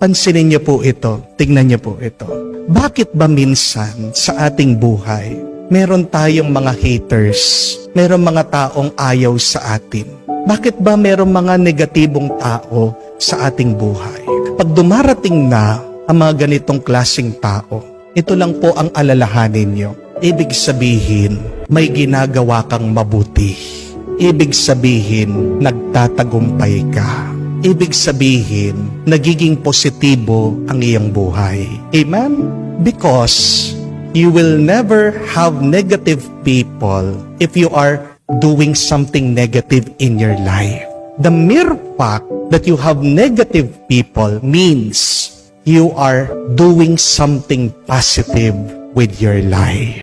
Pansinin niyo po ito, tingnan niyo po ito. Bakit ba minsan sa ating buhay, meron tayong mga haters, meron mga taong ayaw sa atin? Bakit ba meron mga negatibong tao sa ating buhay? Pag dumarating na ang mga ganitong klaseng tao, ito lang po ang alalahanin niyo. Ibig sabihin, may ginagawa kang mabuti. Ibig sabihin, nagtatagumpay ka. Ibig sabihin, nagiging positibo ang iyong buhay. Amen? Because you will never have negative people if you are doing something negative in your life. The mere fact that you have negative people means you are doing something positive with your life.